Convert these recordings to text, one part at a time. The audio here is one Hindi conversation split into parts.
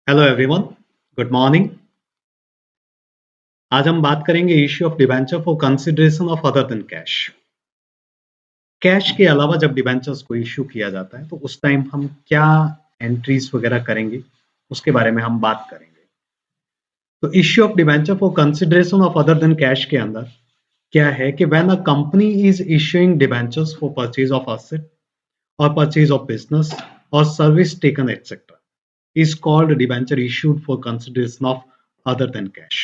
Hello everyone, good morning. आज हम बात करेंगे issue of debenture for consideration of other than cash. Cash के अलावा जब डिबेंचर्स को इश्यू किया जाता है तो उस टाइम हम क्या एंट्रीज वगैरह करेंगे, उसके बारे में हम बात करेंगे। तो issue of debenture for consideration of other than cash के अंदर क्या है कि when a company is issuing debentures for purchase of asset or purchase of business or service taken etc. is called debenture issued for consideration of other than cash.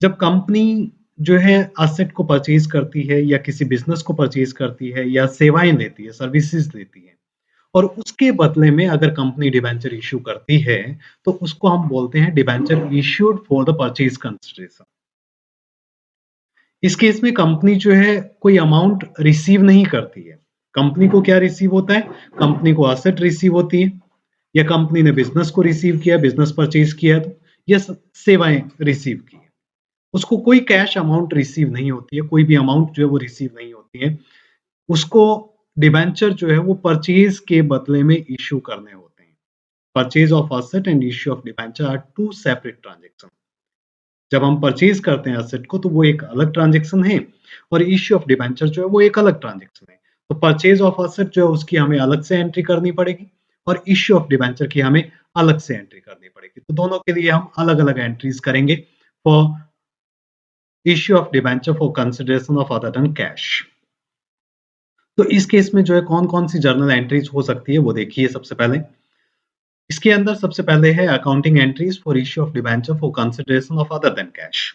जब कंपनी जो है असेट को परचेज करती है या किसी बिजनेस को परचेज करती है या सेवाएं देती है, सर्विसेज देती है और उसके बदले में अगर कंपनी डिबेंचर इश्यू करती है तो उसको हम बोलते हैं debenture issued for the purchase consideration. इस केस में कंपनी जो है कोई अमाउंट रिसीव नहीं करती है। कंपनी को क्या रिसीव होता है? कंपनी को एसेट रिसीव होती है, या कंपनी ने बिजनेस को रिसीव किया, बिजनेस परचेज किया तो, या सेवाएं रिसीव की। उसको कोई कैश अमाउंट रिसीव नहीं होती है, कोई भी अमाउंट जो है वो रिसीव नहीं होती है। उसको डिबेंचर जो है वो परचेज के बदले में इश्यू करने होते हैं। Purchase of asset and issue of debenture are two separate transaction. जब हम परचेज करते हैं एसेट को तो वो एक अलग ट्रांजेक्शन है और इश्यू ऑफ डिबेंचर जो है वो एक अलग ट्रांजेक्शन है। तो परचेज ऑफ एसेट जो है उसकी हमें अलग से एंट्री करनी पड़ेगी और इश्यू ऑफ डिबेंचर की हमें अलग से एंट्री करनी पड़ेगी। तो दोनों के लिए हम अलग-अलग एंट्रीज करेंगे for issue of debenture for consideration of other than cash. तो इस केस में जो है कौन-कौन सी जर्नल एंट्रीज हो सकती है वो देखिए। सबसे पहले इसके अंदर सबसे पहले है accounting entries for issue of debenture for consideration of other than cash.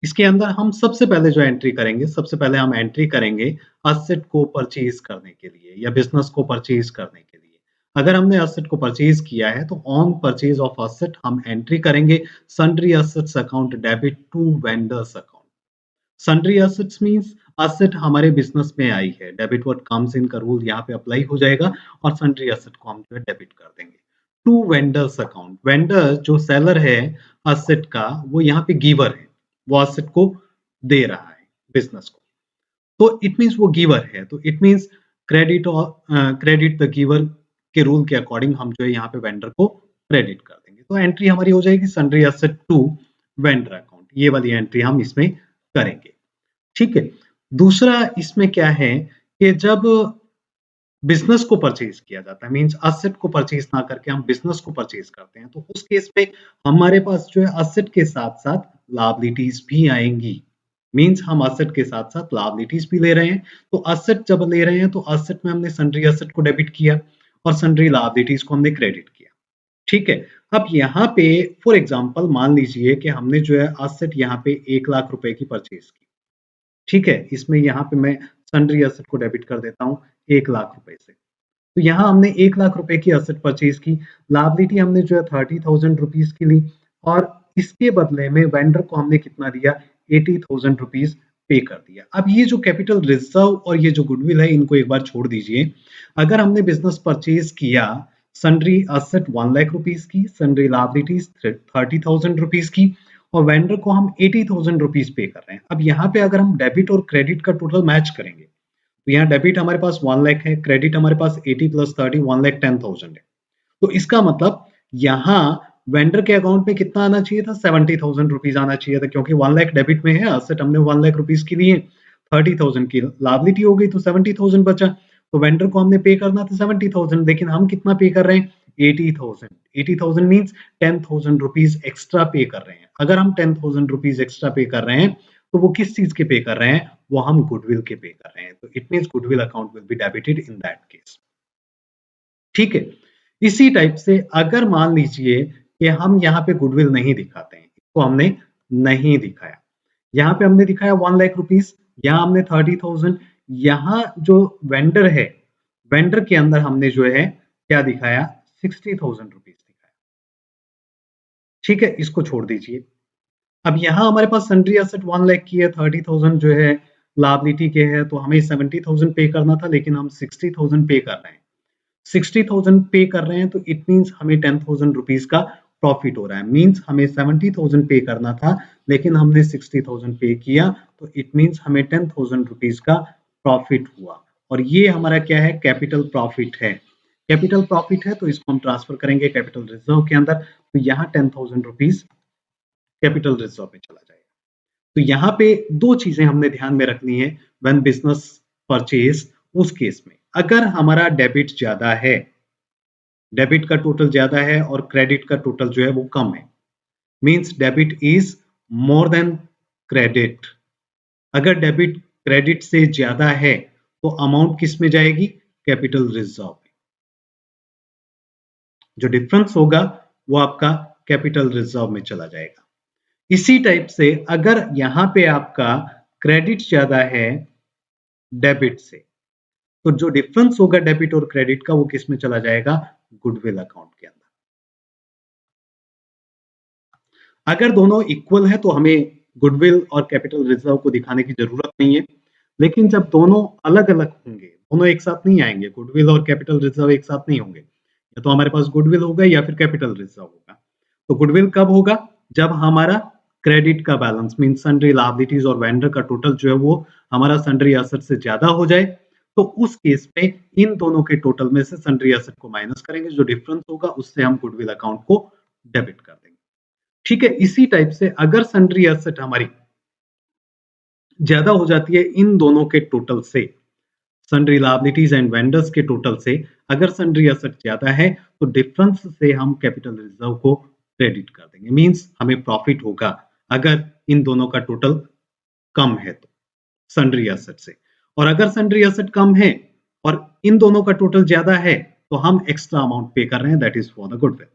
इसके अंदर हम सबसे पहले जो एंट्री करेंगे, सबसे पहले हम एंट्री करेंगे एसेट को परचेज करने के लिए या बिजनेस को परचेज करने के लिए। अगर हमने एसेट को परचेज किया है तो ऑन परचेज ऑफ एसेट हम एंट्री करेंगे sundry assets account debit to vendors account. Sundry assets means asset हमारे बिजनेस में आई है, डेबिट व्हाट कम्स इन का रूल यहाँ पे अप्लाई हो जाएगा और सन्ड्री एसेट को हम जो है डेबिट कर देंगे टू वेंडर्स अकाउंट। वेंडर जो सेलर है एसेट का वो यहाँ पे गिवर है, वो एसेट को दे रहा है बिजनेस को, तो इट मीन्स वो गिवर है। तो इट मीन्स क्रेडिट और क्रेडिट द गिवर के रूल के अकॉर्डिंग हम जो है यहाँ पे वेंडर को क्रेडिट कर देंगे। तो एंट्री हमारी हो जाएगी sundry asset to vendor account. ये वाली एंट्री हम इसमें करेंगे, ठीक है। दूसरा इसमें क्या है कि जब बिजनेस को परचेज किया जाता है, मीन्स एसेट को परचेज ना करके हम बिजनेस को परचेज करते हैं, तो उस केस पे हमारे पास जो है एसेट के साथ-साथ लायबिलिटीज भी आएंगी। मीन्स हम एसेट के साथ-साथ लायबिलिटीज भी ले रहे हैं। तो एसेट जब ले रहे हैं तो एसेट में हमने सन्ड्री एसेट को डेबिट किया और सन्ड्री लायबिलिटीज को हमने क्रेडिट किया, ठीक है। अब यहाँ पे फॉर एग्जांपल मान लीजिए कि हमने जो है एसेट यहाँ पे 1 लाख रुपए की परचेज की, ठीक है। इसमें यहाँ पे मैं सन्ड्री एसेट को डेबिट कर देता हूँ 1 लाख रुपए से। तो यहाँ हमने 1 लाख रुपए की एसेट परचेज की, लायबिलिटी हमने जो है 30,000 रुपीज की ली और इसके बदले में वेंडर को हमने कितना दिया, 80,000 रुपीज पे कर दिया। अब ये जो कैपिटल रिजर्व और ये जो गुडविल है इनको एक बार छोड़ दीजिए। अगर हमने बिजनेस परचेज किया सन्ड्री एसेट 1 लाख रुपीज की, सन्ड्री लायबिलिटीज 30,000 रुपीज की और वेंडर को हम 80,000 रुपीज पे कर रहे हैं। अब यहाँ पे अगर हम डेबिट और क्रेडिट का टोटल मैच करेंगे तो यहाँ डेबिट हमारे पास 1 लाख है, क्रेडिट हमारे पास 80 प्लस 30 1,10,000 है। तो इसका मतलब यहाँ वेंडर के अकाउंट में कितना आना चाहिए था, 70,000 रुपीज आना चाहिए था, क्योंकि 1 लाख डेबिट में है, एसेट हमने 1 लाख रुपीज की लिए, 30,000 की लायबिलिटी हो गई तो 70,000 बचा। तो वेंडर को हमने पे करना था 70,000, लेकिन हम कितना पे कर रहे हैं, 80,000। 80,000 मीन्स 10,000 रुपीज एक्स्ट्रा पे कर रहे हैं। अगर हम 10,000 रुपीज एक्स्ट्रा पे कर रहे हैं तो वो किस चीज के पे कर रहे हैं, वो हम गुडविल के पे कर रहे हैं। तो it means goodwill account will be debited in that case, ठीक है। इसी टाइप से अगर मान लीजिए कि हम यहाँ पे गुडविल नहीं दिखाते हैं, इसको हमने नहीं दिखाया, यहाँ पे हमने दिखाया 1 लाख रुपीज, यहाँ हमने 30,000, यहाँ जो वेंडर है, वेंडर के अंदर हमने जो है क्या दिखाया, 60,000 रुपीज दिखाया, ठीक है। इसको छोड़ दीजिए। अब यहाँ हमारे पास सन्ड्री एसेट 1 लाख की है, 30,000 जो है लायबिलिटी के है, तो हमें 70,000 पे करना था, लेकिन हम 60,000 पे कर रहे हैं। 60,000 पे कर रहे हैं तो इट मीन्स हमें 10,000 रुपीज का प्रॉफिट हो रहा है। मीन्स हमें 70,000 पे करना था, लेकिन हमने 60,000 पे किया, तो इट मीन्स हमें 10,000 रुपीज का प्रॉफिट हुआ और ये हमारा क्या है, कैपिटल प्रॉफिट है। कैपिटल प्रॉफिट है तो इसको हम ट्रांसफर करेंगे कैपिटल रिजर्व के अंदर, तो यहाँ 10,000 रुपीज कैपिटल रिजर्व में चला जाएगा। तो यहाँ पे दो चीजें हमने ध्यान में रखनी है व्हेन बिजनेस परचेज। उस केस में अगर हमारा डेबिट ज्यादा है, डेबिट का टोटल ज्यादा है और क्रेडिट का टोटल जो है वो कम है, means debit is more than credit. अगर डेबिट क्रेडिट से ज्यादा है तो अमाउंट किस में जाएगी? कैपिटल रिजर्व में। जो डिफरेंस होगा वो आपका कैपिटल रिजर्व में चला जाएगा। इसी टाइप से अगर यहां पे आपका क्रेडिट ज्यादा है डेबिट से, तो जो डिफरेंस होगा डेबिट और क्रेडिट का वो किस में चला जाएगा? गुडविल अकाउंट के अंदर। अगर दोनों इक्वल है तो हमें गुडविल और कैपिटल रिजर्व को दिखाने की जरूरत नहीं है, लेकिन जब दोनों अलग अलग होंगे, दोनों एक साथ नहीं आएंगे, गुडविल और कैपिटल रिजर्व एक साथ नहीं होंगे, या तो हमारे पास गुडविल होगा या फिर कैपिटल रिजर्व होगा। तो गुडविल कब होगा? जब हमारा क्रेडिट का बैलेंस मीन सन्ड्री लायबिलिटीज और वेंडर का टोटल जो है वो हमारा सन्ड्री एसेट से ज्यादा हो जाए, तो उस केस में इन दोनों के टोटल में से सन्ड्री एसेट को माइनस करेंगे, जो डिफरेंस होगा उससे हम गुडविल अकाउंट को डेबिट कर देंगे। ठीक है, इसी टाइप से अगर सन्ड्री एसेट हमारी ज्यादा हो जाती है इन दोनों के टोटल से, सन्ड्री लायबिलिटीज एंड वेंडर्स के टोटल से, अगर सन्ड्री एसेट ज्यादा है तो डिफरेंस से हम कैपिटल रिजर्व को क्रेडिट कर देंगे, मींस हमें प्रॉफिट होगा अगर इन दोनों का टोटल कम है तो सन्ड्री एसेट से, और अगर सन्ड्री एसेट कम है और इन दोनों का टोटल ज्यादा है तो हम एक्स्ट्रा अमाउंट पे कर रहे हैं, that is for the goodwill,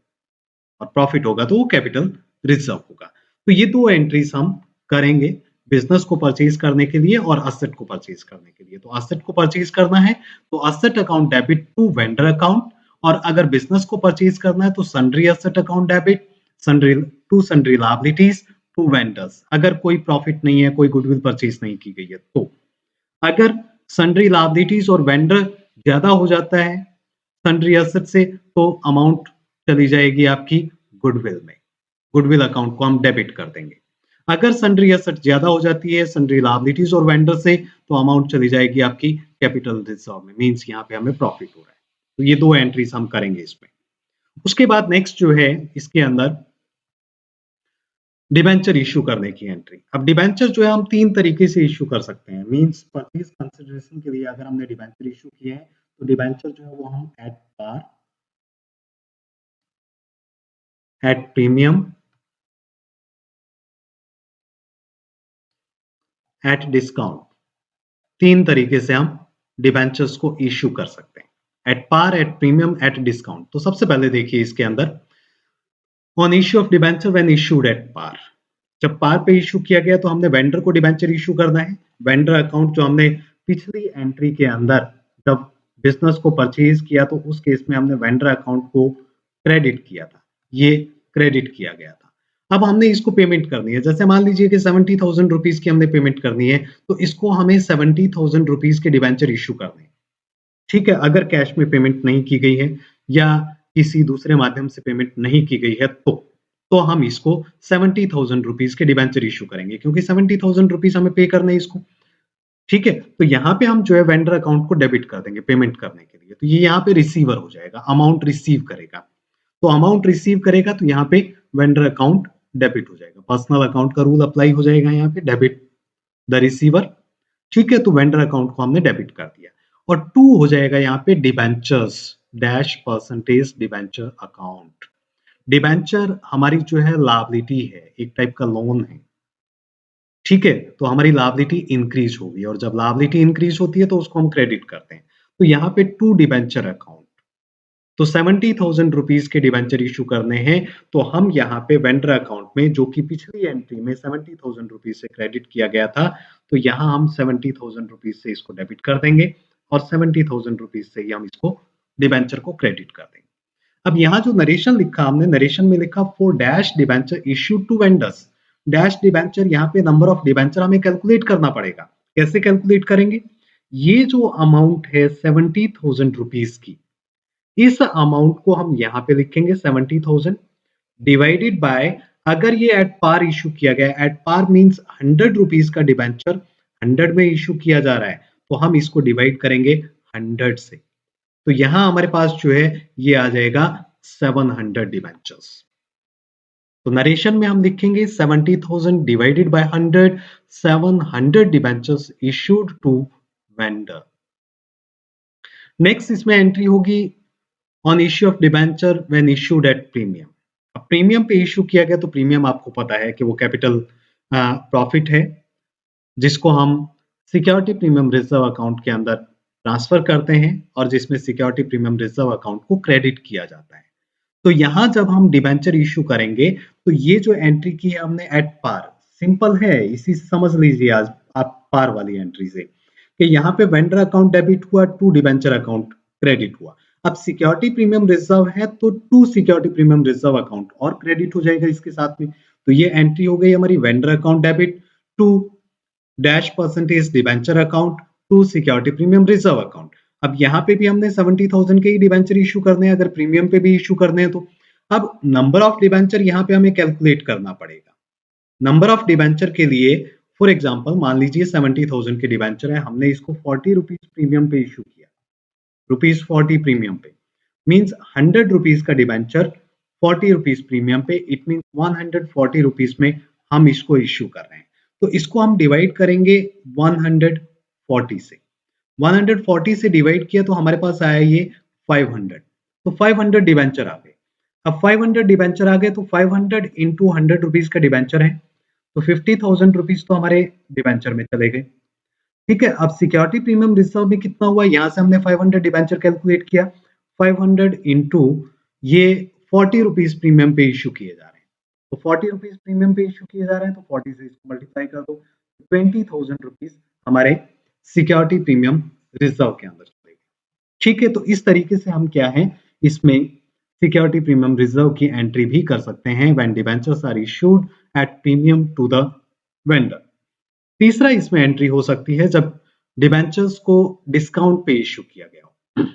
और प्रॉफिट होगा तो वो कैपिटल रिजर्व होगा। तो ये दो एंट्रीज हम करेंगे बिजनेस को परचेज करने के लिए और असेट को परचेज करने के लिए। तो असेट को परचेज करना है तो asset account debit to vendor account, और अगर बिजनेस को परचेज करना है तो sundry asset account debit sundry to sundry liabilities to vendors, अगर कोई प्रॉफिट नहीं है, कोई गुडविल परचेज नहीं की गई है तो। अगर सन्ड्री लायबिलिटीज और वेंडर ज्यादा हो जाता है सन्ड्री एसेट से तो अमाउंट चली जाएगी आपकी गुडविल में, गुडविल अकाउंट को हम डेबिट कर देंगे। अगर सन्ड्री एसेट ज्यादा हो जाती है सन्ड्री लायबिलिटीज और वेंडर से तो अमाउंट चली जाएगी आपकी कैपिटल रिजर्व में, मींस यहाँ पे हमें प्रॉफिट हो रहा है। तो ये दो एंट्रीज हम करेंगे इसमें। उसके बाद नेक्स्ट जो है इसके अंदर डिबेंचर इश्यू करने की एंट्री। अब डिबेंचर जो है हम तीन तरीके से इश्यू कर सकते हैं, मींस परचेज कंसिडरेशन के लिए अगर हमने डिबेंचर इश्यू किए हैं तो डिबेंचर जो है वो हम at par, at premium, at discount, तीन तरीके से हम डिबेंचर्स को इश्यू कर सकते हैं, at par, at premium, at discount. तो सबसे पहले देखिए इसके अंदर on issue of debenture when issued at par, जब पार पे इश्यू किया गया तो हमने वेंडर को डिबेंचर इश्यू करना है। वेंडर अकाउंट जो हमने पिछली एंट्री के अंदर जब बिजनेस को परचेज किया तो उस केस में हमने वेंडर अकाउंट को क्रेडिट किया था, ये क्रेडिट किया गया था। अब हमने इसको पेमेंट करनी है, जैसे मान लीजिए कि 70,000 रुपीज की हमने पेमेंट करनी है तो इसको हमें 70,000 रुपीज के डिबेंचर इश्यू करने हैं। ठीक है, अगर कैश में पेमेंट नहीं की गई है या किसी दूसरे माध्यम से पेमेंट नहीं की गई है तो हम इसको 70,000 रुपीज के डिबेंचर इश्यू करेंगे, क्योंकि 70,000 रुपीज हमें पे करने हैं इसको। ठीक है, तो यहाँ पे हम जो है वेंडर अकाउंट को डेबिट कर देंगे पेमेंट करने के लिए, तो ये यहाँ पे रिसीवर हो जाएगा, अमाउंट रिसीव करेगा। तो अमाउंट रिसीव करेगा तो यहाँ पे वेंडर अकाउंट डेबिट हो जाएगा, पर्सनल अकाउंट का रूल अप्लाई हो जाएगा यहाँ पे, डेबिट द रिसीवर। ठीक है, तो वेंडर अकाउंट को हमने डेबिट कर दिया, और टू हो जाएगा यहाँ पे debentures dash percentage debenture account. Debenture हमारी जो है लायबिलिटी है, एक टाइप का लोन है। ठीक है, तो हमारी लायबिलिटी इंक्रीज होगी, और जब लायबिलिटी इंक्रीज होती है तो उसको हम क्रेडिट करते हैं। तो यहाँ पे टू डिबेंचर अकाउंट, तो 70,000 रुपीज के डिबेंचर इश्यू करने हैं तो हम यहाँ पे वेंडर अकाउंट में जो कि पिछली एंट्री में 70,000 रुपीज से क्रेडिट किया गया था, तो यहाँ हम 70,000 रुपीज से इसको डेबिट कर देंगे और 70,000 रुपीज से ही हम इसको डिबेंचर को क्रेडिट कर देंगे। अब यहाँ जो नरेशन लिखा हमने, नरेशन में लिखा for dash debenture issued to vendors, dash debenture, यहाँ पे नंबर ऑफ डिबेंचर हमें कैलकुलेट करना पड़ेगा। कैसे कैलकुलेट करेंगे? ये जो अमाउंट है 70,000 रुपीज की, इस अमाउंट को हम यहाँ पे लिखेंगे 70,000 डिवाइडेड बाय, अगर ये एट पार इश्यू किया गया, एट पार मींस 100 रुपीज का डिबेंचर 100 में इश्यू किया जा रहा है, तो हम इसको डिवाइड करेंगे 100 से। तो यहां हमारे पास जो है ये आ जाएगा 700 डिबेंचर्स। तो नरेशन में हम लिखेंगे 70,000 divided by 100, 700 debentures issued to vendor. Next इसमें एंट्री होगी on issue of debenture when issued at premium. अब प्रीमियम पे इशू किया गया तो प्रीमियम आपको पता है कि वो कैपिटल प्रॉफिट है जिसको हम सिक्योरिटी प्रीमियम रिजर्व अकाउंट के अंदर ट्रांसफर करते हैं और जिसमें सिक्योरिटी प्रीमियम रिजर्व अकाउंट को क्रेडिट किया जाता है। तो यहां जब हम डिबेंचर इशू करेंगे तो ये जो एंट्री की है हमने एट पार, सिंपल है, इसी से समझ लीजिए आज आप पार वाली एंट्री से कि यहाँ पे वेंडर अकाउंट डेबिट हुआ, टू डिबेंचर अकाउंट क्रेडिट हुआ। अब सिक्योरिटी प्रीमियम रिजर्व है तो to security premium reserve account और क्रेडिट हो जाएगा इसके साथ में। तो ये एंट्री हो गई हमारी vendor account debit to dash percentage debenture account to security premium reserve account. अब यहाँ पे भी हमने 70,000 के ही डिबेंचर इशू करने हैं, अगर प्रीमियम पे भी इशू करने हैं तो अब नंबर ऑफ डिबेंचर यहाँ पे हमें कैलकुलेट करना पड़ेगा। नंबर ऑफ डिबेंचर के लिए फॉर एग्जांपल मान लीजिए 70,000 के डिबेंचर है, हमने इसको 40 रुपीज प्रीमियम पे इशू किया, रुपीज 40 प्रीमियम पे, मींस 100 रुपीज का डिबेंचर 40 रुपीज प्रीमियम पे, इट मीन 140 रुपीज में हम इसको इश्यू कर रहे हैं। तो इसको हम डिवाइड करेंगे 140 से, 140 से डिवाइड किया तो हमारे पास आया ये 500, तो 500 डिबेंचर आ गए। अब 500 डिबेंचर आ गए तो 500 इंटू 100 रुपीज का डिबेंचर है, तो 50,000 रुपीज तो हमारे डिबेंचर में चले गए। ठीक है, अब सिक्योरिटी प्रीमियम रिजर्व में कितना हुआ, यहां से हमने 500 डिबेंचर कैलकुलेट किया, 500 इंटू ये 40 रुपीज प्रीमियम पे इशू किए जा रहे हैं, तो 40 रुपीज प्रीमियम पे इशू किए जा रहे हैं तो 40 से इसको मल्टीप्लाई कर दो, 20,000 रुपीज हमारे सिक्योरिटी प्रीमियम रिजर्व के अंदर चले गए। ठीक है, तो इस तरीके से हम क्या है इसमें सिक्योरिटी प्रीमियम रिजर्व की एंट्री भी कर सकते हैं when debentures are issued at premium to the vendor. तीसरा इसमें एंट्री हो सकती है जब डिबेंचर्स को डिस्काउंट पे इशू किया गया हो।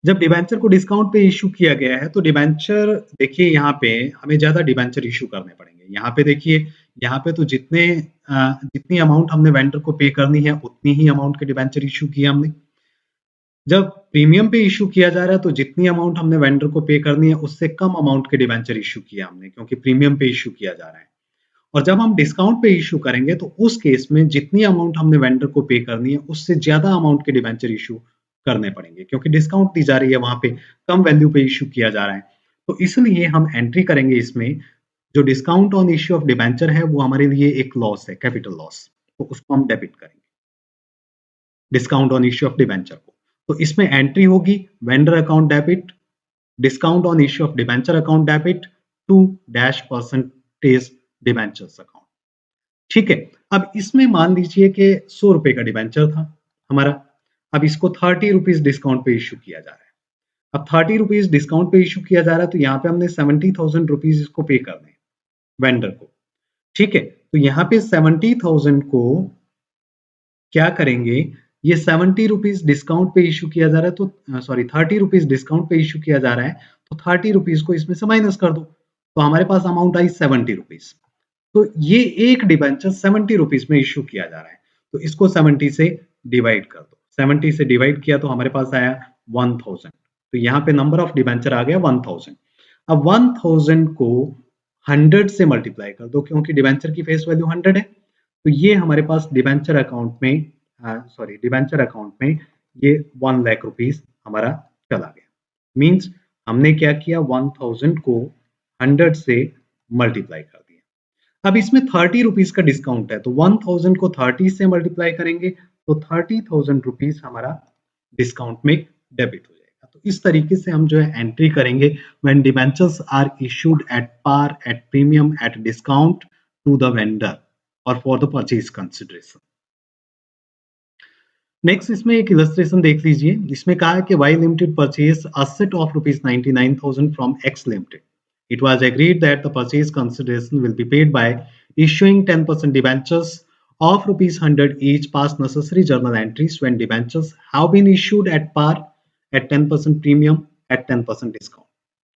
जब डिबेंचर को डिस्काउंट पे इशू किया गया है तो डिबेंचर देखिए यहाँ पे हमें ज्यादा डिबेंचर इशू करने पड़ेंगे। यहाँ पे देखिए, यहाँ पे तो जितनी अमाउंट हमने वेंडर को पे करनी है उतनी ही अमाउंट के डिबेंचर इशू किया हमने। जब प्रीमियम पे इशू किया जा रहा है तो जितनी अमाउंट हमने वेंडर को पे करनी है उससे कम अमाउंट के डिबेंचर इशू किया हमने, क्योंकि प्रीमियम पे इशू किया जा रहा है। और जब हम डिस्काउंट पे इशू करेंगे तो उस केस में जितनी अमाउंट हमने वेंडर को पे करनी है उससे ज्यादा अमाउंट के डिबेंचर इशू करने पड़ेंगे, क्योंकि डिस्काउंट दी जा रही है, वहां पे कम वैल्यू पे इशू किया जा रहा है। तो इसलिए हम एंट्री करेंगे इसमें, जो discount on issue of debenture है वो हमारे लिए एक लॉस है, कैपिटल लॉस, तो उसको हम डेबिट करेंगे discount on issue of debenture को। तो इसमें एंट्री होगी vendor account debit discount on issue of debenture account debit to dash percentage debentures account. ठीक है, अब इसमें मान लीजिए कि 100 रुपए का डिबेंचर था हमारा, अब इसको 30 रुपीज डिस्काउंट पे इशू किया जा रहा है। अब 30 रुपीज डिस्काउंट पे इशू किया जा रहा है तो यहाँ पे हमने 70,000 रुपीज इसको पे करने वेंडर को। ठीक है, तो यहाँ पे 70,000 को क्या करेंगे, ये 70 रुपीज डिस्काउंट पे इशू किया जा रहा है तो सॉरी 30 रुपीज डिस्काउंट पे इशू किया जा रहा है, तो 30 रुपीज को इसमें से माइनस कर दो, तो हमारे पास अमाउंट आई 70 रुपीज। तो ये एक डिबेंचर 70 रुपीज में इशू किया जा रहा है, तो इसको 70 से डिवाइड कर दो, 70 से डिवाइड किया तो हमारे पास आया 1000, तो यहाँ पे नंबर ऑफ डिबेंचर आ गया 1000। अब 1000 को 100 से मल्टीप्लाई कर दो, क्योंकि डिबेंचर की फेस वैल्यू 100 है, तो ये हमारे पास डिबेंचर अकाउंट में डिबेंचर अकाउंट में ये 1 लाख रुपीज हमारा चला गया। मींस हमने क्या किया, 1000 को 100 से मल्टीप्लाई कर दिया। अब इसमें 30 रुपीज का डिस्काउंट है, तो 1000 को 30 से मल्टीप्लाई करेंगे तो 30,000 रुपीज हमारा डिस्काउंट में डेबिट हो जाएगा। तो इस तरीके से हम जो है एंट्री करेंगे when debentures are issued at par, at premium, at discount to the vendor और for the purchase consideration. Next इसमें एक इलस्ट्रेशन देख लीजिए, इसमें कहा है कि Y limited purchase asset of rupees 99,000 from X limited. It was agreed that the purchase consideration will be paid by issuing 10% debentures of rupees 100 each past necessary journal entries when debentures have been issued at par, at 10% premium, at 10% discount।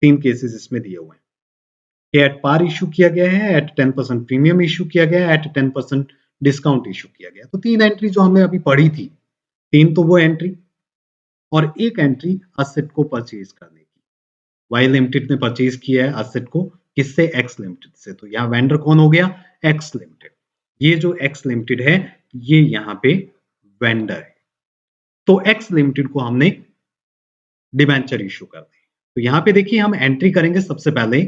तीन केसेस इसमें दिए हुए हैं कि एट पार इशू किया गया है, एट 10% प्रीमियम इशू किया गया है, एट 10% डिस्काउंट इशू किया गया। तो तीन एंट्री जो हमने अभी पढ़ी थी, तीन तो वो एंट्री और एक एंट्री असेट को परचेज करने की। वाई लिमिटेड ने परचेज किया है असेट को किससे? एक्स लिमिटेड से। तो यहाँ वेंडर कौन हो गया? X limited. ये जो एक्स लिमिटेड है ये यहाँ पे वेंडर है। तो एक्स लिमिटेड को हमने डिबेंचर इशू कर दी। तो यहाँ पे देखिए हम एंट्री करेंगे सबसे पहले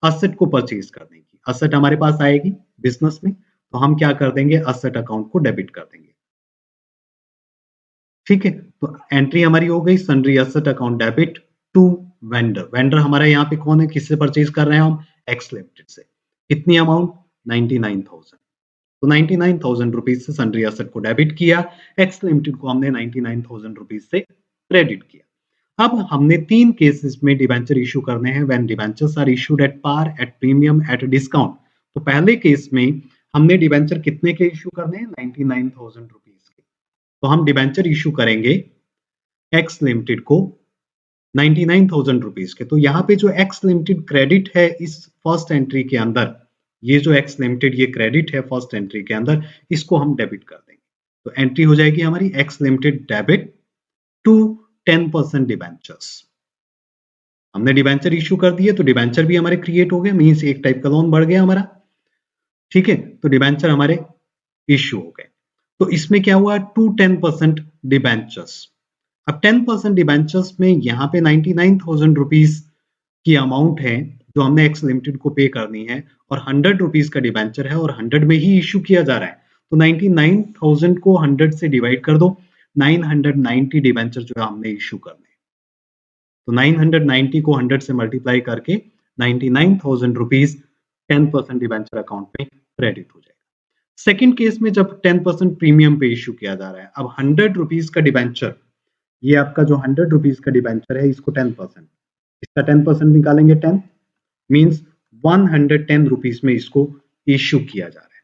असेट को परचेज करने की। असेट हमारे पास आएगी बिजनेस में, तो हम क्या कर देंगे? असेट अकाउंट को डेबिट कर देंगे। ठीक है, तो एंट्री हमारी हो गई sundry asset account debit to vendor. Vendor हमारा यहाँ पे कौन है? किससे परचेज कर रहे हैं हम? एक्स लिमिटेड से। कितनी अमाउंट? 99,000। तो 99,000 रुपीज से सन्ड्री असेट को डेबिट किया, एक्स लिमिटेड को हमने 99,000 रुपीज से क्रेडिट किया। अब हमने 3 केसेस में डिबेंचर इशू करने हैं when debentures are issued at par, at premium, at discount. तो पहले केस में हमने डिबेंचर कितने के इशू करने हैं? 99,000 रुपीज के। तो हम डिबेंचर इशू करेंगे एक्स लिमिटेड को 99,000 रुपीज के। तो यहाँ पे जो एक्स लिमिटेड क्रेडिट है इस फर्स्ट एंट्री के अंदर, ये जो एक्स लिमिटेड ये क्रेडिट है फर्स्ट एंट्री के अंदर, इसको हम डेबिट कर देंगे। तो एंट्री हो जाएगी हमारी X limited debit to 10% debentures. हमने डिबेंचर इशू कर दिए तो डिबेंचर भी हमारे क्रिएट हो गए, मींस एक टाइप का लोन बढ़ गया हमारा। ठीक है, तो डिबेंचर हमारे इशू हो गए। तो इसमें क्या हुआ? To 10% debentures. अब 10% डिबेंचर्स में यहाँ पे 99,000 रुपीज की अमाउंट है जो हमने एक्स लिमिटेड को पे करनी है, और 100 रुपीज का डिबेंचर है और 100 में ही इशू किया जा रहा है। तो 99,000 को 100 से डिवाइड कर दो, 990 डिबेंचर जो है हमने इशू करने। तो 990 को 100 से मल्टीप्लाई करके 99,000 रुपीज 10% डिबेंचर अकाउंट में क्रेडिट हो जाएगा। सेकंड केस में जब 10% प्रीमियम पे इशू किया जा रहा है, अब 100 रुपीज का डिबेंचर, ये आपका जो 100 रुपीज का डिबेंचर है इसको 10%, इसका 10% निकालेंगे 10, मींस 110 रुपीज में इसको इशू किया जा रहा है।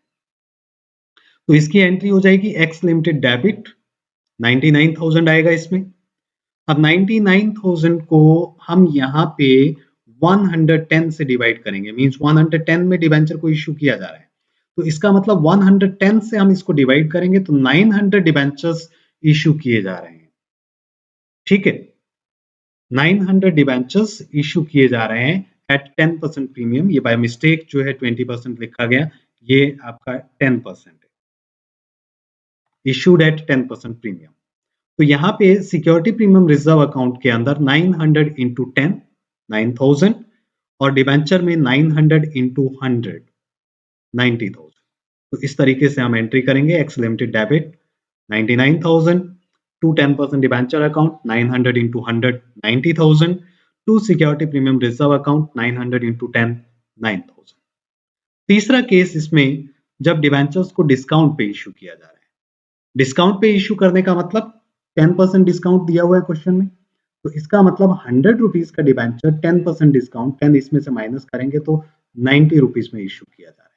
तो इसकी एंट्री हो जाएगी एक्स लिमिटेड डेबिट 99,000 आएगा इसमें। अब 99,000 को हम यहाँ पे 110 से डिवाइड करेंगे, मींस 110 में डिबेंचर को इशू किया जा रहा है। तो इसका मतलब 110 से हम इसको डिवाइड करेंगे तो 900 डिबेंचर्स इशू किए जा रहे हैं। ठीक है, 900 डिबेंचर्स इशू किए जा रहे हैं एट 10% प्रीमियम। ये बाय मिस्टेक जो है 20% लिखा गया, ये आपका 10% है, इशूड एट 10% प्रीमियम। तो यहाँ पे सिक्योरिटी प्रीमियम रिजर्व अकाउंट के अंदर 900 इंटू 10 9,000 और डिबेंचर में 900 इंटू 100 90,000। तो इस तरीके से हम एंट्री करेंगे X limited debit 99,000 to 10% debenture account 900 into 100 90,000 to security premium reserve account 900 into 10 9,000। तीसरा केस इसमें जब डिबेंचर्स को डिस्काउंट पे इशू किया जा रहा है। डिस्काउंट पे इशू करने का मतलब 10% डिस्काउंट दिया हुआ है क्वेश्चन में, तो इसका मतलब 100 रुपीज का डिबेंचर 10% डिस्काउंट 10 इसमें से माइनस करेंगे तो 90 रुपीज में इशू किया जा रहा है।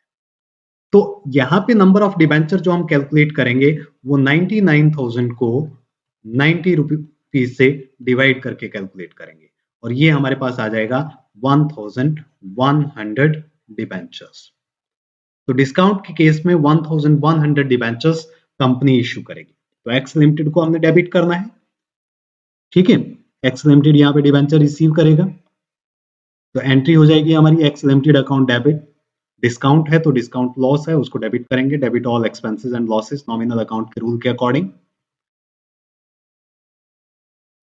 तो यहाँ पे नंबर ऑफ डिबेंचर जो हम कैलकुलेट करेंगे वो 99,000 को 90 रुपीज से डिवाइड करके कैलकुलेट करेंगे और ये हमारे पास आ जाएगा 1,100 डिबेंचर्स। तो डिस्काउंट के केस में 1,100 डिबेंचर्स कंपनी इशू करेगी। तो एक्स लिमिटेड को हमने डेबिट करना है। ठीक है, एक्स लिमिटेड यहाँ पे डिबेंचर रिसीव करेगा, तो एंट्री हो जाएगी हमारी X limited account debit. Discount है तो डिस्काउंट लॉस है, उसको डेबिट करेंगे, debit all expenses and losses nominal account के रूल के अकॉर्डिंग।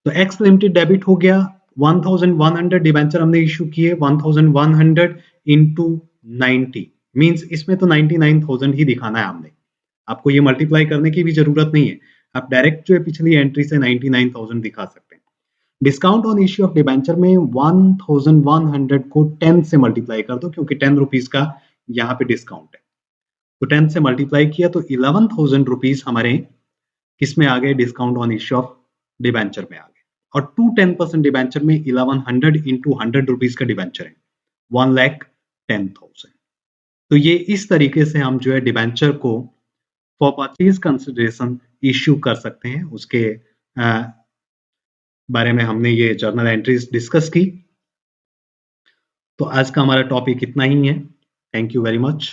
तो एक्स लिमिटेड डेबिट हो गया, 1,100 डिबेंचर हमने इशू किए, 1,100 इंटू 90 मींस इसमें तो 99,000 ही दिखाना है हमने, आपको ये मल्टीप्लाई करने की भी जरूरत नहीं है, आप डायरेक्ट जो है पिछली एंट्री से 99,000 दिखा सकते हैं। Discount on issue of debenture में 1,100 को 10 से मल्टीप्लाई कर दो क्योंकि 10 रुपीज का यहाँ पे डिस्काउंट है, तो 10 से मल्टीप्लाई किया तो 11,000 रुपीज हमारे किसमें आ गए? Discount on issue of debenture में आ गए। और टू 10% डिबेंचर में 1100 इंटू 100 रुपीज का डिबेंचर है 1,10,000। तो ये इस तरीके से हम जो है डिबेंचर को फॉर परचेज कंसिडरेशन इश्यू कर सकते हैं। उसके बारे में हमने ये जर्नल एंट्रीज डिस्कस की। तो आज का हमारा टॉपिक इतना ही है। Thank you very much.